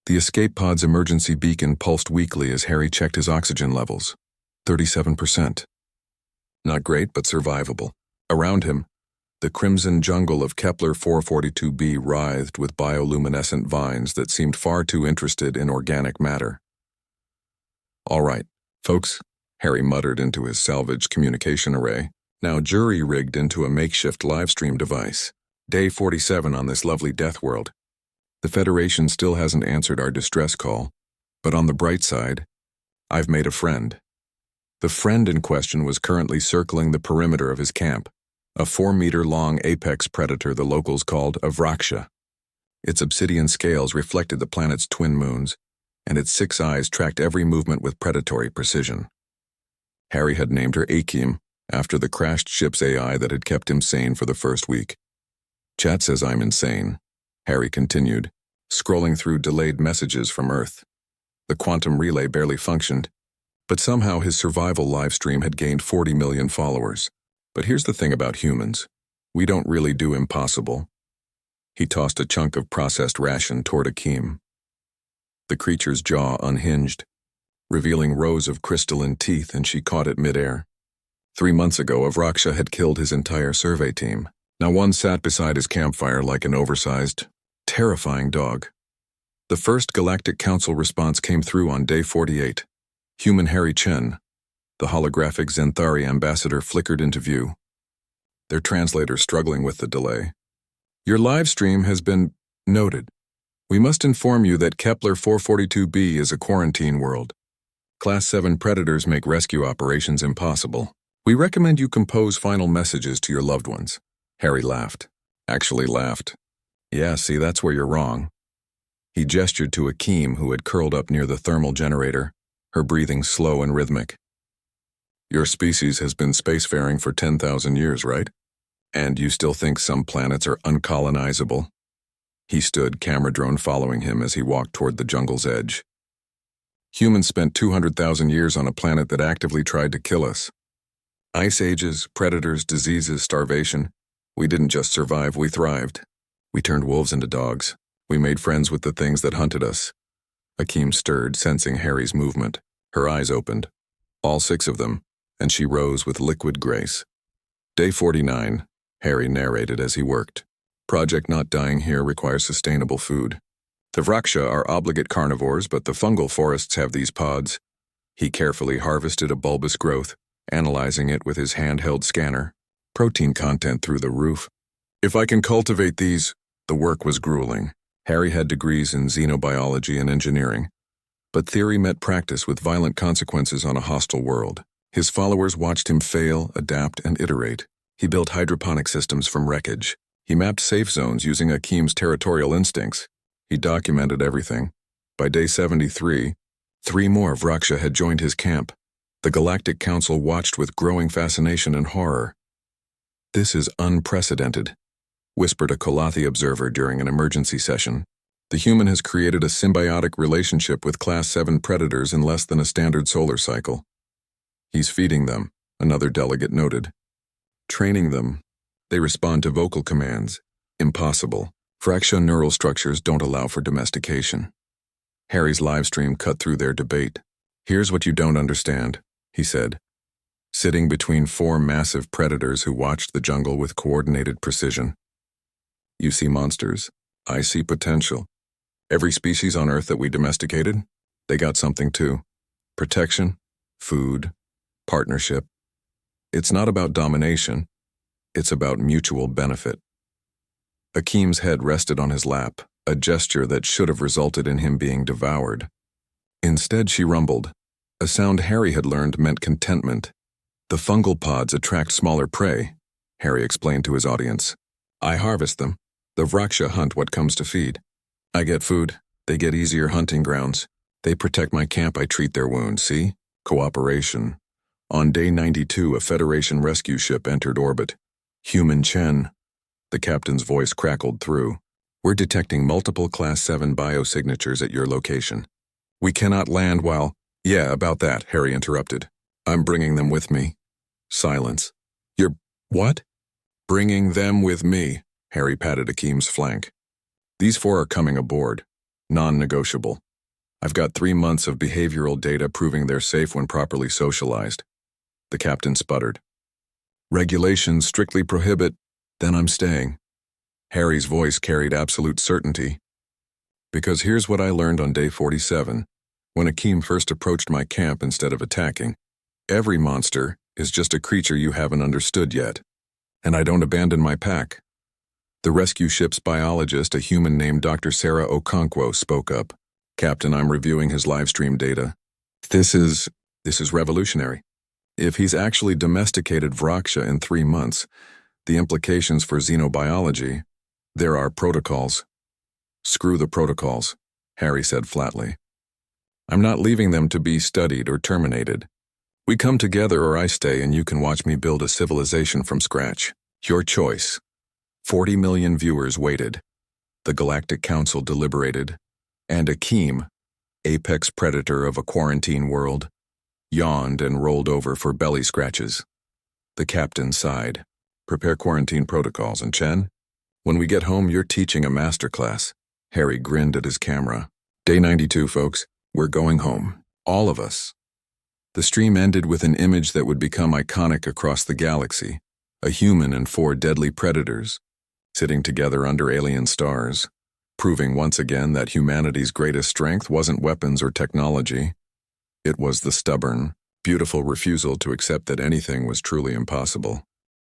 The escape pod's emergency beacon pulsed weakly as Harry checked his oxygen levels. 37%. Not great, but survivable. Around him, the crimson jungle of Kepler 442b writhed with bioluminescent vines that seemed far too interested in organic matter. "All right, folks," Harry muttered into his salvaged communication array, now jury-rigged into a makeshift livestream device. Day 47 on this lovely death world. The Federation still hasn't answered our distress call, but on the bright side, I've made a friend. The friend in question was currently circling the perimeter of his camp, a 4-meter-long apex predator the locals called a Vraksha. Its obsidian scales reflected the planet's twin moons, and its 6 eyes tracked every movement with predatory precision. Harry had named her Akim, after the crashed ship's AI that had kept him sane for the first week. "Chat says I'm insane," Harry continued, scrolling through delayed messages from Earth. The quantum relay barely functioned, but somehow his survival livestream had gained 40 million followers. But here's the thing about humans. We don't really do impossible. He tossed a chunk of processed ration toward Akim. The creature's jaw unhinged, revealing rows of crystalline teeth, and she caught it midair. 3 months ago, a Vraksha had killed his entire survey team. Now one sat beside his campfire like an oversized, terrifying dog. The first Galactic Council response came through on day 48. Human Harry Chen, the holographic Zenthari ambassador, flickered into view, their translator struggling with the delay. "Your live stream has been noted. We must inform you that Kepler 442b is a quarantine world. Class 7 predators make rescue operations impossible. We recommend you compose final messages to your loved ones." Harry laughed. Actually laughed. "Yeah, see, that's where you're wrong." He gestured to Akim, who had curled up near the thermal generator, her breathing slow and rhythmic. "Your species has been spacefaring for 10,000 years, right? And you still think some planets are uncolonizable?" He stood, camera drone following him as he walked toward the jungle's edge. "Humans spent 200,000 years on a planet that actively tried to kill us. Ice ages, predators, diseases, starvation. We didn't just survive, we thrived. We turned wolves into dogs. We made friends with the things that hunted us." Akim stirred, sensing Harry's movement. Her eyes opened. All 6 of them, and she rose with liquid grace. "Day 49, Harry narrated as he worked. "Project Not Dying here requires sustainable food. The Vraksha are obligate carnivores, but the fungal forests have these pods." He carefully harvested a bulbous growth, analyzing it with his handheld scanner. Protein content through the roof. "If I can cultivate these..." The work was grueling. Harry had degrees in xenobiology and engineering, but theory met practice with violent consequences on a hostile world. His followers watched him fail, adapt, and iterate. He built hydroponic systems from wreckage. He mapped safe zones using Akim's territorial instincts. He documented everything. By day 73, 3 more Vraksha had joined his camp. The Galactic Council watched with growing fascination and horror. "This is unprecedented," whispered a Kalathi observer during an emergency session. "The human has created a symbiotic relationship with Class 7 predators in less than a standard solar cycle. He's feeding them," another delegate noted. "Training them. They respond to vocal commands. Impossible. Vraksha neural structures don't allow for domestication." Harry's livestream cut through their debate. "Here's what you don't understand," he said, sitting between 4 massive predators who watched the jungle with coordinated precision. "You see monsters. I see potential. Every species on Earth that we domesticated, they got something too. Protection, food, partnership. It's not about domination. It's about mutual benefit." Akim's head rested on his lap, a gesture that should have resulted in him being devoured. Instead, she rumbled. A sound Harry had learned meant contentment. "The fungal pods attract smaller prey," Harry explained to his audience. "I harvest them. The Vraksha hunt what comes to feed. I get food. They get easier hunting grounds. They protect my camp. I treat their wounds. See? Cooperation." On day 92, a Federation rescue ship entered orbit. "Human Chen." The captain's voice crackled through. "We're detecting multiple Class 7 biosignatures at your location. We cannot land while..." "Yeah, about that," Harry interrupted. "I'm bringing them with me." Silence. "You're... what?" "Bringing them with me," Harry patted Akim's flank. "These 4 are coming aboard. Non-negotiable. I've got 3 months of behavioral data proving they're safe when properly socialized. The captain sputtered. Regulations strictly prohibit, then I'm staying. Harry's voice carried absolute certainty. Because here's what I learned on day 47, when Akeem first approached my camp instead of attacking. Every monster is just a creature you haven't understood yet. And I don't abandon my pack. The rescue ship's biologist, a human named Dr. Sarah Okonkwo, spoke up. Captain, I'm reviewing his livestream data. This is revolutionary. If he's actually domesticated Vraksha in 3 months, the implications for xenobiology, there are protocols. Screw the protocols, Harry said flatly. I'm not leaving them to be studied or terminated. We come together or I stay and you can watch me build a civilization from scratch. Your choice. 40 million viewers waited. The Galactic Council deliberated. And Akeem, apex predator of a quarantine world, yawned and rolled over for belly scratches. The captain sighed. Prepare quarantine protocols, and Chen, when we get home, you're teaching a masterclass. Harry grinned at his camera. Day 92, folks. We're going home. All of us. The stream ended with an image that would become iconic across the galaxy. A human and 4 deadly predators, sitting together under alien stars, proving once again that humanity's greatest strength wasn't weapons or technology. It was the stubborn, beautiful refusal to accept that anything was truly impossible.